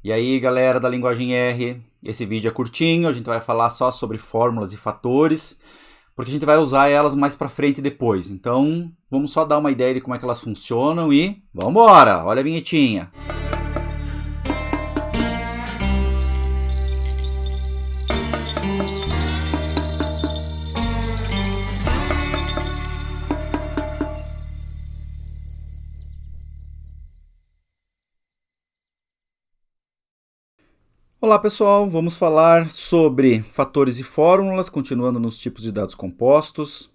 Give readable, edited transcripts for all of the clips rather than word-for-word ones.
E aí, galera da linguagem R, esse vídeo é curtinho, a gente vai falar só sobre fórmulas e fatores, porque a gente vai usar elas mais pra frente depois. Então, vamos só dar uma ideia de como é que elas funcionam e vamos embora! Olha a vinhetinha. Olá pessoal, vamos falar sobre fatores e fórmulas, continuando nos tipos de dados compostos.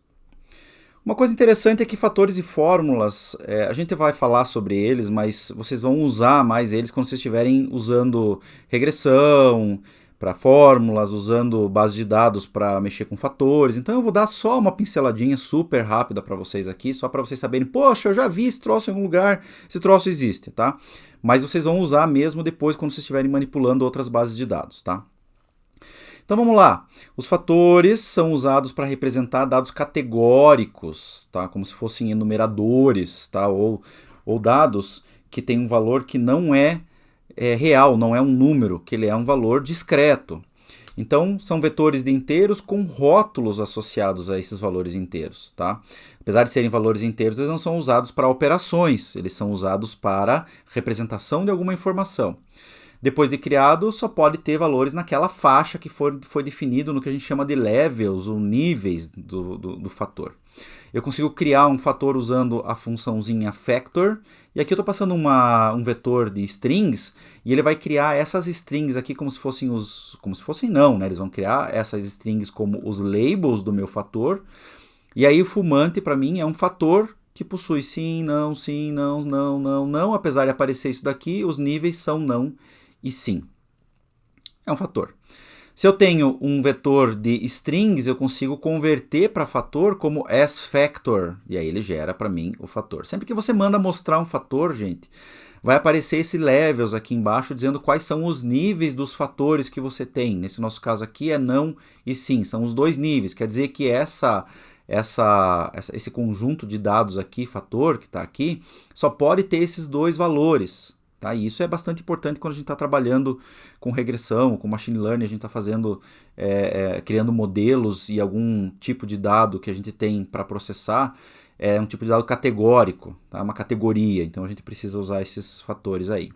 Uma coisa interessante é que fatores e fórmulas, a gente vai falar sobre eles, mas vocês vão usar mais eles quando vocês estiverem usando regressão para fórmulas, usando base de dados para mexer com fatores. Então eu vou dar só uma pinceladinha super rápida para vocês aqui, só para vocês saberem, poxa, eu já vi esse troço em algum lugar, esse troço existe, tá? Mas vocês vão usar mesmo depois quando vocês estiverem manipulando outras bases de dados, tá? Então vamos lá. Os fatores são usados para representar dados categóricos, tá? Como se fossem enumeradores, tá? Ou dados que têm um valor que não é real, não é um número, que ele é um valor discreto. Então, são vetores de inteiros com rótulos associados a esses valores inteiros, tá? Apesar de serem valores inteiros, eles não são usados para operações, eles são usados para representação de alguma informação. Depois de criado, só pode ter valores naquela faixa que foi definido no que a gente chama de levels, ou níveis do fator. Eu consigo criar um fator usando a funçãozinha factor, e aqui eu estou passando um vetor de strings, e ele vai criar essas strings aqui como se fossem não, né? Eles vão criar essas strings como os labels do meu fator, e aí o fumante para mim é um fator que possui sim, não, não, não, não, apesar de aparecer isso daqui, os níveis são não e sim. É um fator. Se eu tenho um vetor de strings, eu consigo converter para fator como s-factor, e aí ele gera para mim o fator. Sempre que você manda mostrar um fator, gente, vai aparecer esse levels aqui embaixo dizendo quais são os níveis dos fatores que você tem. Nesse nosso caso aqui é não e sim, são os dois níveis. Quer dizer que esse conjunto de dados aqui, fator, que está aqui, só pode ter esses dois valores. Tá? E isso é bastante importante quando a gente está trabalhando com regressão, com machine learning, a gente está fazendo, criando modelos e algum tipo de dado que a gente tem para processar, é um tipo de dado categórico, tá? Uma categoria, então a gente precisa usar esses fatores aí.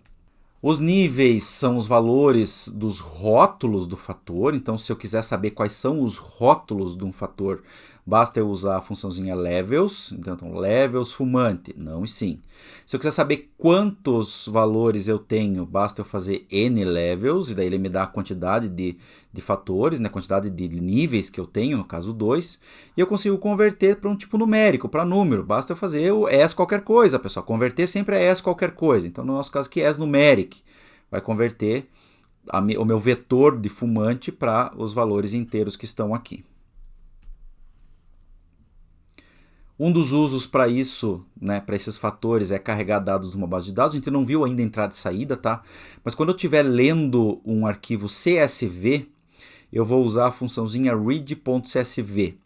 Os níveis são os valores dos rótulos do fator, então se eu quiser saber quais são os rótulos de um fator, basta eu usar a funçãozinha levels, então levels fumante, não e sim. Se eu quiser saber quantos valores eu tenho, basta eu fazer n levels, e daí ele me dá a quantidade de fatores, né, a quantidade de níveis que eu tenho, no caso 2, e eu consigo converter para um tipo numérico, para número, basta eu fazer o s qualquer coisa, pessoal, converter sempre é s qualquer coisa, então no nosso caso aqui é s numeric, vai converter o meu vetor de fumante para os valores inteiros que estão aqui. Um dos usos para isso, né, para esses fatores, é carregar dados de uma base de dados. A gente não viu ainda entrada e saída, tá? Mas quando eu estiver lendo um arquivo CSV, eu vou usar a funçãozinha read.csv.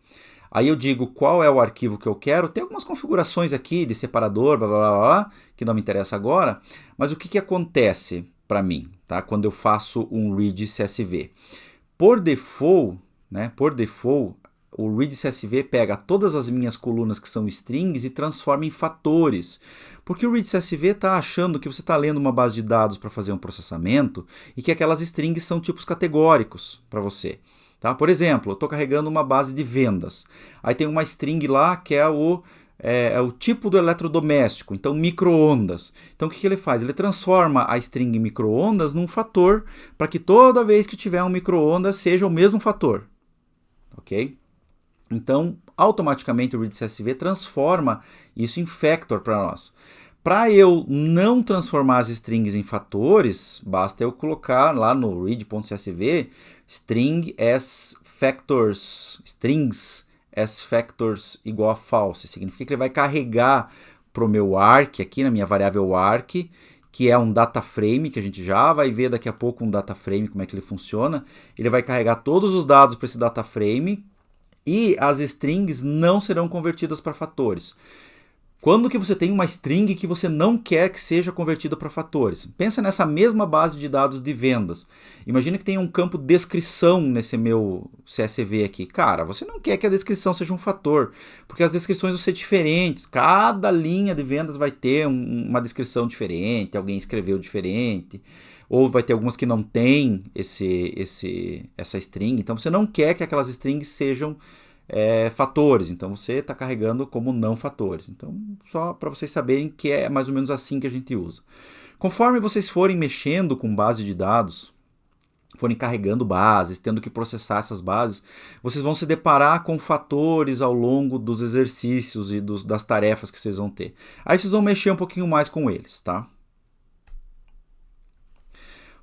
Aí eu digo qual é o arquivo que eu quero. Tem algumas configurações aqui de separador, blá, blá, blá, blá, que não me interessa agora. Mas o que acontece para mim, tá? Quando eu faço um read CSV? Por default, o read CSV pega todas as minhas colunas que são strings e transforma em fatores. Porque o read CSV está achando que você está lendo uma base de dados para fazer um processamento e que aquelas strings são tipos categóricos para você. Tá? Por exemplo, eu estou carregando uma base de vendas. Aí tem uma string lá que é o tipo do eletrodoméstico, então micro-ondas. Então o que ele faz? Ele transforma a string micro-ondas num fator para que toda vez que tiver um micro-ondas seja o mesmo fator. Ok? Então, automaticamente o read CSV transforma isso em factor para nós. Para eu não transformar as strings em fatores, basta eu colocar lá no read.csv strings as factors igual a false. Significa que ele vai carregar para o meu arc aqui, na minha variável arc, que é um data frame, que a gente já vai ver daqui a pouco um data frame, como é que ele funciona. Ele vai carregar todos os dados para esse data frame, e as strings não serão convertidas para fatores. Quando que você tem uma string que você não quer que seja convertida para fatores? Pensa nessa mesma base de dados de vendas. Imagina que tem um campo descrição nesse meu CSV aqui. Cara, você não quer que a descrição seja um fator, porque as descrições vão ser diferentes. Cada linha de vendas vai ter uma descrição diferente, alguém escreveu diferente, ou vai ter algumas que não tem essa string. Então você não quer que aquelas strings sejam fatores, então você está carregando como não fatores. Então, só para vocês saberem que é mais ou menos assim que a gente usa. Conforme vocês forem mexendo com base de dados, forem carregando bases, tendo que processar essas bases, vocês vão se deparar com fatores ao longo dos exercícios e das tarefas que vocês vão ter. Aí vocês vão mexer um pouquinho mais com eles, tá?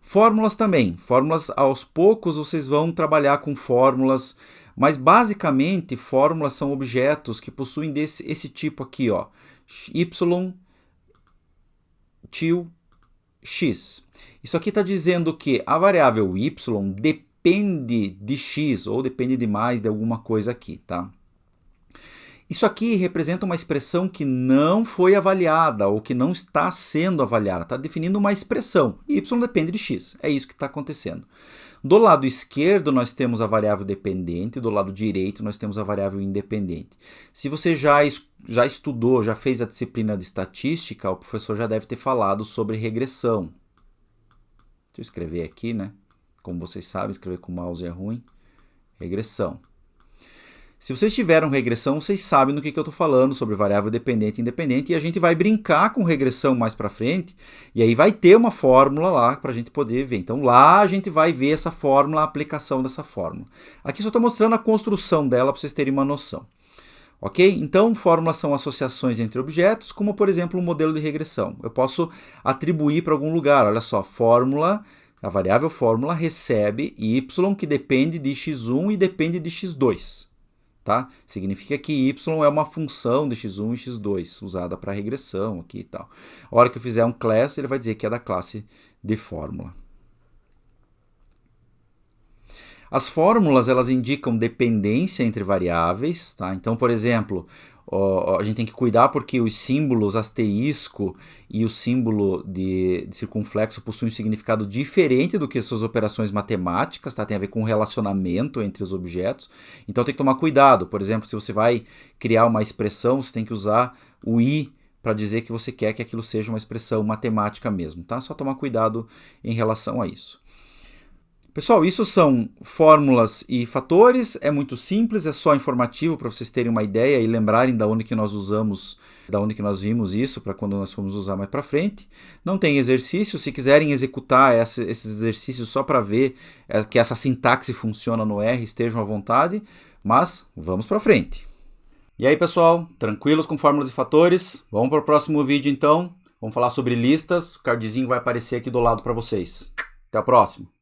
Fórmulas também. Fórmulas, aos poucos, vocês vão trabalhar com fórmulas. Mas basicamente, fórmulas são objetos que possuem esse tipo aqui, ó, y til x. Isso aqui está dizendo que a variável y depende de x, ou depende de mais de alguma coisa aqui, tá? Isso aqui representa uma expressão que não foi avaliada, ou que não está sendo avaliada. Está definindo uma expressão. Y depende de x. É isso que está acontecendo. Do lado esquerdo, nós temos a variável dependente, do lado direito, nós temos a variável independente. Se você já estudou, já fez a disciplina de estatística, o professor já deve ter falado sobre regressão. Deixa eu escrever aqui, né? Como vocês sabem, escrever com o mouse é ruim. Regressão. Se vocês tiveram regressão, vocês sabem do que eu estou falando sobre variável dependente e independente, e a gente vai brincar com regressão mais para frente, e aí vai ter uma fórmula lá para a gente poder ver. Então lá a gente vai ver essa fórmula, a aplicação dessa fórmula. Aqui só estou mostrando a construção dela para vocês terem uma noção. Ok? Então, fórmulas são associações entre objetos, como por exemplo um modelo de regressão. Eu posso atribuir para algum lugar, olha só, fórmula, a variável fórmula recebe y que depende de x1 e depende de x2. Tá? Significa que y é uma função de x1 e x2, usada para regressão aqui e tal. A hora que eu fizer um class, ele vai dizer que é da classe de fórmula. As fórmulas, elas indicam dependência entre variáveis, tá? Então, por exemplo, a gente tem que cuidar porque os símbolos asterisco e o símbolo de circunflexo possuem um significado diferente do que suas operações matemáticas, tá? Tem a ver com o relacionamento entre os objetos. Então tem que tomar cuidado. Por exemplo, se você vai criar uma expressão, você tem que usar o i para dizer que você quer que aquilo seja uma expressão matemática mesmo, tá? Só tomar cuidado em relação a isso. Pessoal, isso são fórmulas e fatores, é muito simples, é só informativo para vocês terem uma ideia e lembrarem da onde que nós usamos, da onde que nós vimos isso, para quando nós formos usar mais para frente. Não tem exercício, se quiserem executar esses exercícios só para ver que essa sintaxe funciona no R, estejam à vontade, mas vamos para frente. E aí, pessoal, tranquilos com fórmulas e fatores? Vamos para o próximo vídeo então, vamos falar sobre listas, o cardzinho vai aparecer aqui do lado para vocês. Até a próxima!